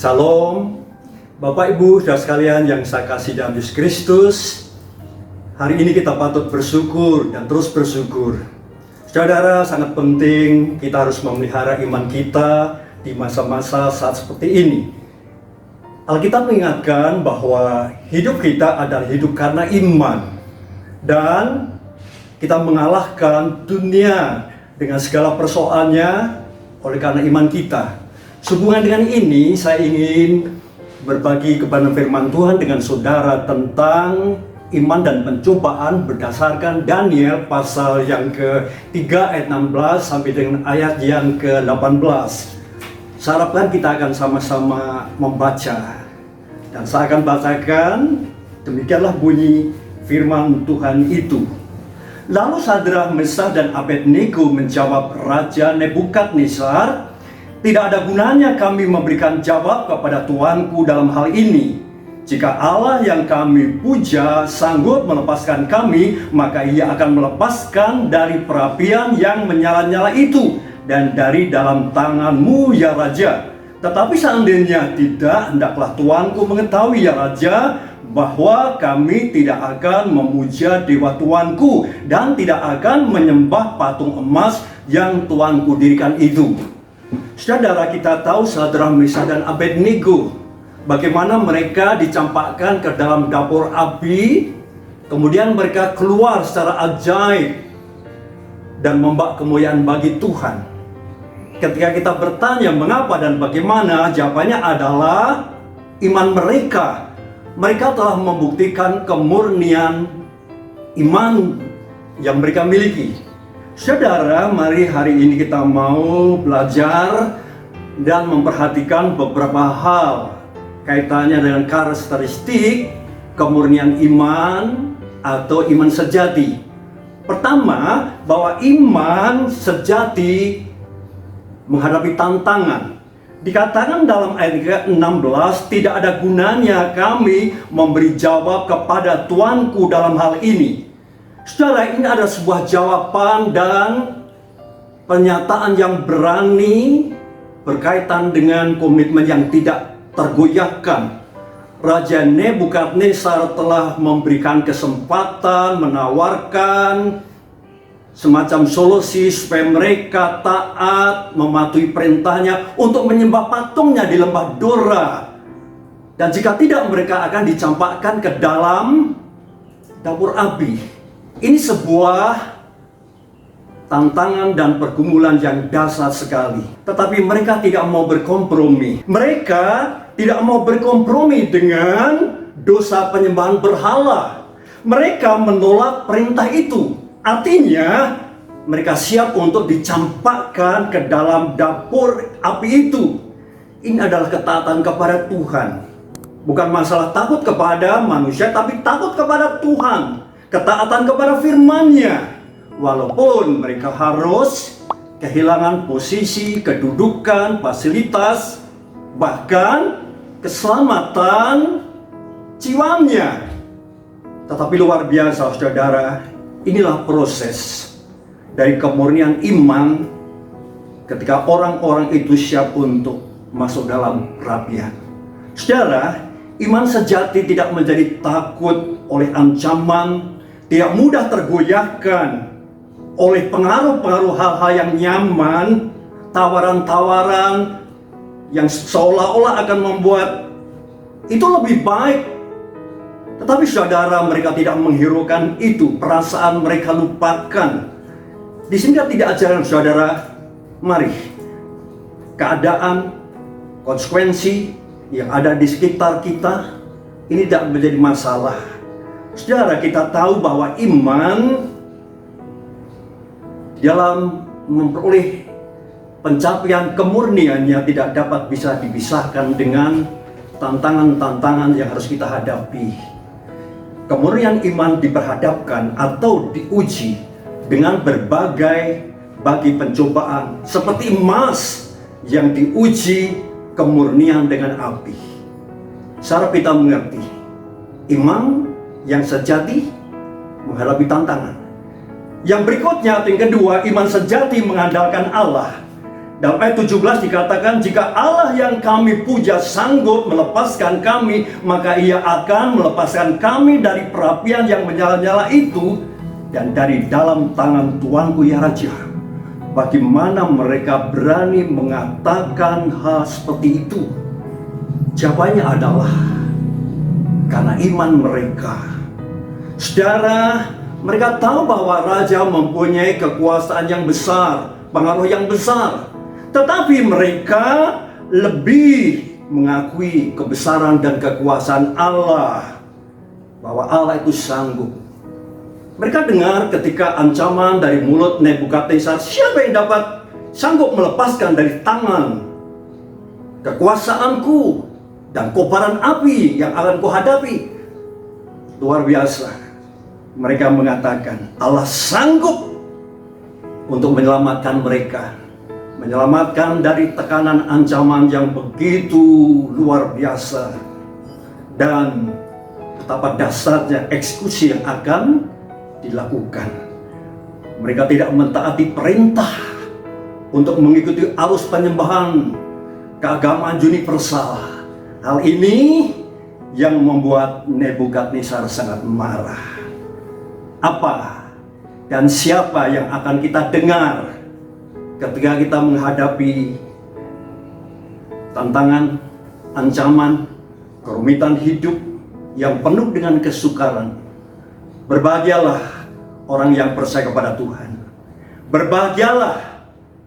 Salam, Bapak Ibu saudara sekalian yang saya kasih dalam Yesus Kristus. Hari ini kita patut bersyukur dan terus bersyukur. Saudara, sangat penting kita harus memelihara iman kita di masa-masa saat seperti ini. Alkitab mengingatkan bahwa hidup kita adalah hidup karena iman. Dan kita mengalahkan dunia dengan segala persoalannya oleh karena iman kita. Sehubungan dengan ini, saya ingin berbagi kepada firman Tuhan dengan saudara tentang iman dan pencobaan berdasarkan Daniel pasal yang ke-3 ayat 16 sampai dengan ayat yang ke-18. Saya harapkan kita akan sama-sama membaca. Dan saya akan bacakan, demikianlah bunyi firman Tuhan itu. Lalu Sadrah, Mesah, dan Abednego menjawab Raja Nebukadnezar, "Tidak ada gunanya kami memberikan jawab kepada Tuanku dalam hal ini. Jika Allah yang kami puja sanggup melepaskan kami, maka Ia akan melepaskan dari perapian yang menyala-nyala itu dan dari dalam tanganmu, ya Raja. Tetapi seandainya tidak, hendaklah Tuanku mengetahui, ya Raja, bahwa kami tidak akan memuja dewa Tuanku dan tidak akan menyembah patung emas yang Tuanku dirikan itu." Saudara, kita tahu Sadrah, Mesah, dan Abednego, bagaimana mereka dicampakkan ke dalam dapur api, kemudian mereka keluar secara ajaib dan membawa kemuliaan bagi Tuhan. Ketika kita bertanya mengapa dan bagaimana, jawabannya adalah iman mereka. Mereka telah membuktikan kemurnian iman yang mereka miliki. Saudara, mari hari ini kita mau belajar dan memperhatikan beberapa hal kaitannya dengan karakteristik kemurnian iman atau iman sejati. Pertama, bahwa iman sejati menghadapi tantangan. Dikatakan dalam ayat 16, "Tidak ada gunanya kami memberi jawab kepada Tuanku dalam hal ini." Saudara, ini ada sebuah jawaban dan pernyataan yang berani berkaitan dengan komitmen yang tidak tergoyahkan. Raja Nebukadnezar telah memberikan kesempatan, menawarkan semacam solusi supaya mereka taat, mematuhi perintahnya untuk menyembah patungnya di lembah Dora. Dan jika tidak, mereka akan dicampakkan ke dalam dapur api. Ini sebuah tantangan dan pergumulan yang dahsyat sekali. Tetapi mereka tidak mau berkompromi. Mereka tidak mau berkompromi dengan dosa penyembahan berhala. Mereka menolak perintah itu. Artinya, mereka siap untuk dicampakkan ke dalam dapur api itu. Ini adalah ketaatan kepada Tuhan. Bukan masalah takut kepada manusia, tapi takut kepada Tuhan. Ketaatan kepada firman-Nya. Walaupun mereka harus kehilangan posisi, kedudukan, fasilitas, bahkan keselamatan jiwanya. Tetapi luar biasa, saudara, inilah proses dari kemurnian iman ketika orang-orang itu siap untuk masuk dalam perapian. Saudara, iman sejati tidak menjadi takut oleh ancaman, tidak mudah tergoyahkan oleh pengaruh-pengaruh hal-hal yang nyaman, tawaran-tawaran yang seolah-olah akan membuat itu lebih baik. Tetapi saudara, mereka tidak menghiraukan itu, perasaan mereka lupakan. Di sini tidak ajaran saudara, mari keadaan, konsekuensi yang ada di sekitar kita ini tidak menjadi masalah. Saudara, kita tahu bahwa iman dalam memperoleh pencapaian kemurniannya tidak dapat bisa dipisahkan dengan tantangan-tantangan yang harus kita hadapi. Kemurnian iman diperhadapkan atau diuji dengan berbagai pencobaan, seperti emas yang diuji kemurnian dengan api. Cara kita mengerti, iman yang sejati menghadapi tantangan. Yang berikutnya, yang kedua, iman sejati mengandalkan Allah. Dalam ayat 17 dikatakan, jika Allah yang kami puja sanggup melepaskan kami, maka Ia akan melepaskan kami dari perapian yang menyala-nyala itu dan dari dalam tangan Tuanku ya Raja. Bagaimana mereka berani mengatakan hal seperti itu? Jawabannya adalah karena iman mereka. Saudara, mereka tahu bahwa Raja mempunyai kekuasaan yang besar, pengaruh yang besar. Tetapi mereka lebih mengakui kebesaran dan kekuasaan Allah, bahwa Allah itu sanggup. Mereka dengar ketika ancaman dari mulut Nebukadnezar, siapa yang dapat sanggup melepaskan dari tangan kekuasaanku dan kobaran api yang akan kuhadapi? Luar biasa. Mereka mengatakan Allah sanggup untuk menyelamatkan mereka, menyelamatkan dari tekanan ancaman yang begitu luar biasa, dan betapa dahsyatnya eksekusi yang akan dilakukan. Mereka tidak mentaati perintah untuk mengikuti arus penyembahan keagamaan universal. Hal ini yang membuat Nebukadnezar sangat marah. Apa dan siapa yang akan kita dengar ketika kita menghadapi tantangan, ancaman, kerumitan hidup yang penuh dengan kesukaran? Berbahagialah orang yang percaya kepada Tuhan. Berbahagialah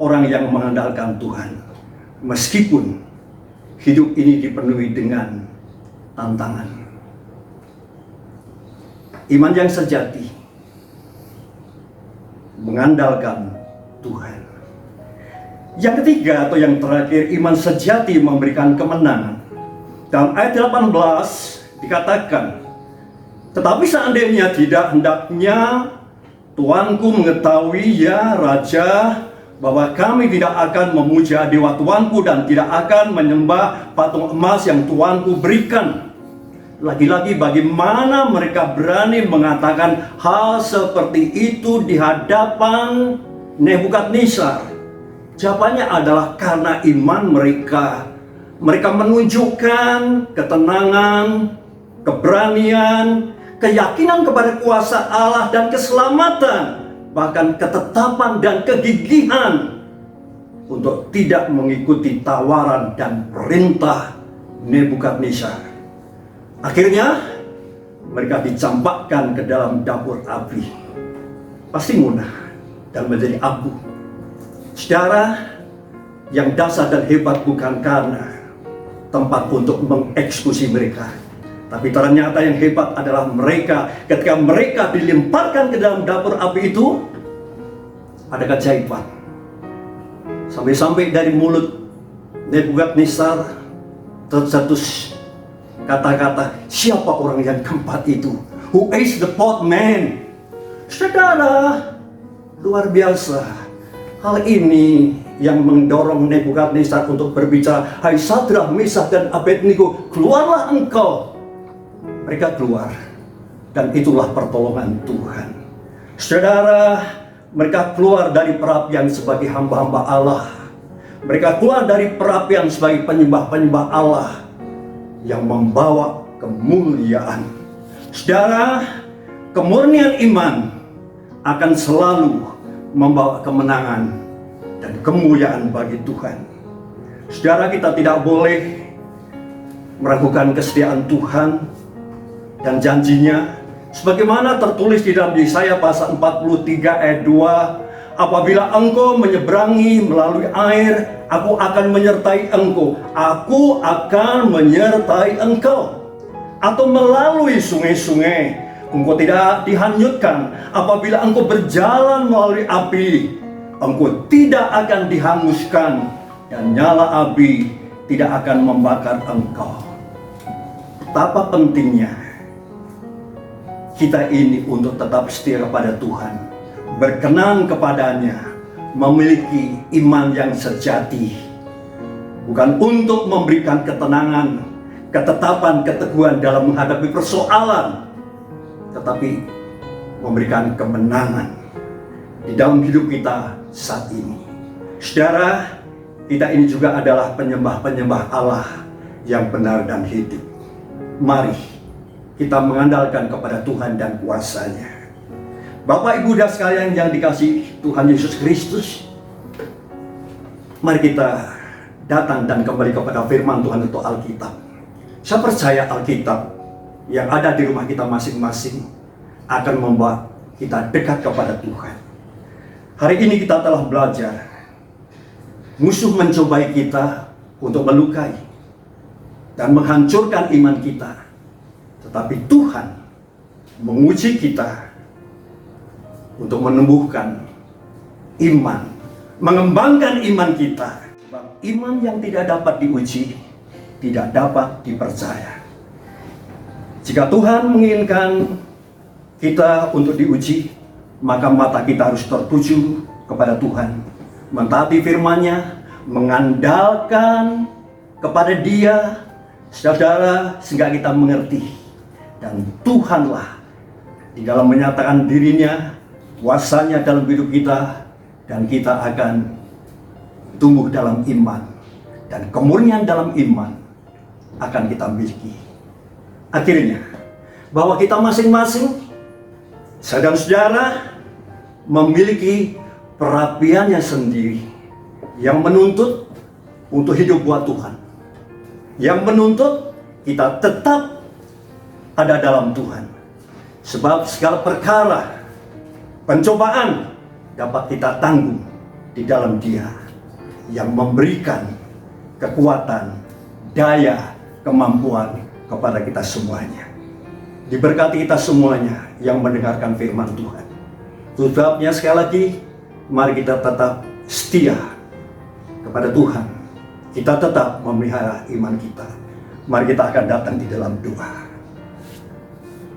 orang yang mengandalkan Tuhan. Meskipun hidup ini dipenuhi dengan tantangan. Iman yang sejati mengandalkan Tuhan. Yang ketiga atau yang terakhir, iman sejati memberikan kemenangan. Dalam ayat 18 dikatakan, tetapi seandainya tidak, hendaknya Tuanku mengetahui ya Raja, bahwa kami tidak akan memuja dewa Tuanku dan tidak akan menyembah patung emas yang Tuanku berikan. Lagi-lagi bagaimana mereka berani mengatakan hal seperti itu di hadapan Nebukadnezar? Jawabannya adalah karena iman mereka. Mereka menunjukkan ketenangan, keberanian, keyakinan kepada kuasa Allah dan keselamatan, bahkan ketetapan dan kegigihan untuk tidak mengikuti tawaran dan perintah Nebukadnezar. Akhirnya mereka dicampakkan ke dalam dapur api, pasti munah dan menjadi abu. Saudara, yang dahsyat dan hebat bukan karena tempat untuk mengeksekusi mereka, tapi ternyata yang hebat adalah mereka. Ketika mereka dilemparkan ke dalam dapur api itu, ada keajaiban. Sampai-sampai dari mulut Nebukadnezar tercetus kata-kata, siapa orang yang keempat itu? Who is the fourth man? Saudara, luar biasa. Hal ini yang mendorong Nebukadnezar untuk berbicara, hai Sadrak, Mesak, dan Abednego, keluarlah engkau. Mereka keluar, dan itulah pertolongan Tuhan. Saudara, mereka keluar dari perapian sebagai hamba-hamba Allah. Mereka keluar dari perapian sebagai penyembah-penyembah Allah yang membawa kemuliaan. Saudara, kemurnian iman akan selalu membawa kemenangan dan kemuliaan bagi Tuhan. Saudara, kita tidak boleh meragukan kesetiaan Tuhan dan janjinya, sebagaimana tertulis di dalam Yesaya pasal 43 ayat 2, apabila engkau menyeberangi melalui air, aku akan menyertai engkau. Aku akan menyertai engkau. Atau melalui sungai-sungai, engkau tidak dihanyutkan. Apabila engkau berjalan melalui api, engkau tidak akan dihanguskan, dan nyala api tidak akan membakar engkau. Betapa pentingnya kita ini untuk tetap setia kepada Tuhan, berkenan kepadanya, memiliki iman yang sejati, bukan untuk memberikan ketenangan, ketetapan, keteguhan dalam menghadapi persoalan, tetapi memberikan kemenangan di dalam hidup kita saat ini. Saudara, kita ini juga adalah penyembah-penyembah Allah yang benar dan hidup. Mari kita mengandalkan kepada Tuhan dan kuasa-Nya. Bapak, Ibu, dan sekalian yang dikasihi Tuhan Yesus Kristus, mari kita datang dan kembali kepada firman Tuhan atau Alkitab. Saya percaya Alkitab yang ada di rumah kita masing-masing akan membawa kita dekat kepada Tuhan. Hari ini kita telah belajar, musuh mencobai kita untuk melukai dan menghancurkan iman kita. Tetapi Tuhan menguji kita untuk menumbuhkan iman, mengembangkan iman kita. Sebab iman yang tidak dapat diuji, tidak dapat dipercaya. Jika Tuhan menginginkan kita untuk diuji, maka mata kita harus tertuju kepada Tuhan, mentaati firman-Nya, mengandalkan kepada Dia, saudara, sehingga kita mengerti. Dan Tuhanlah di dalam menyatakan dirinya, kuasanya dalam hidup kita, dan kita akan tumbuh dalam iman, dan kemurnian dalam iman akan kita miliki. Akhirnya, bahwa kita masing-masing, saudara-saudara, memiliki perapiannya sendiri yang menuntut untuk hidup buat Tuhan, yang menuntut kita tetap ada dalam Tuhan. Sebab segala perkara pencobaan dapat kita tanggung di dalam Dia yang memberikan kekuatan, daya, kemampuan kepada kita semuanya. Diberkati kita semuanya yang mendengarkan firman Tuhan. Sebabnya sekali lagi, mari kita tetap setia kepada Tuhan. Kita tetap memelihara iman kita. Mari kita akan datang di dalam doa.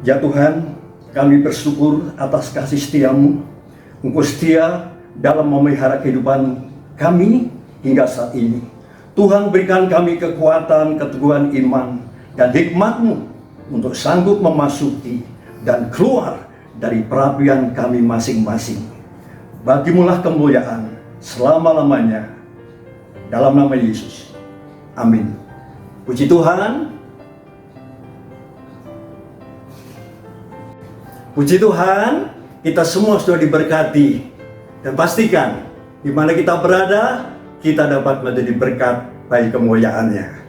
Ya Tuhan, kami bersyukur atas kasih setia-Mu. Engkau setia dalam memelihara kehidupan kami hingga saat ini. Tuhan, berikan kami kekuatan, keteguhan iman, dan hikmat-Mu untuk sanggup memasuki dan keluar dari perapian kami masing-masing. Bagi-Mulah kemuliaan selama-lamanya, dalam nama Yesus. Amin. Puji Tuhan. Puji Tuhan, kita semua sudah diberkati. Dan pastikan, di mana kita berada, kita dapat menjadi berkat bagi kemuliaan-Nya.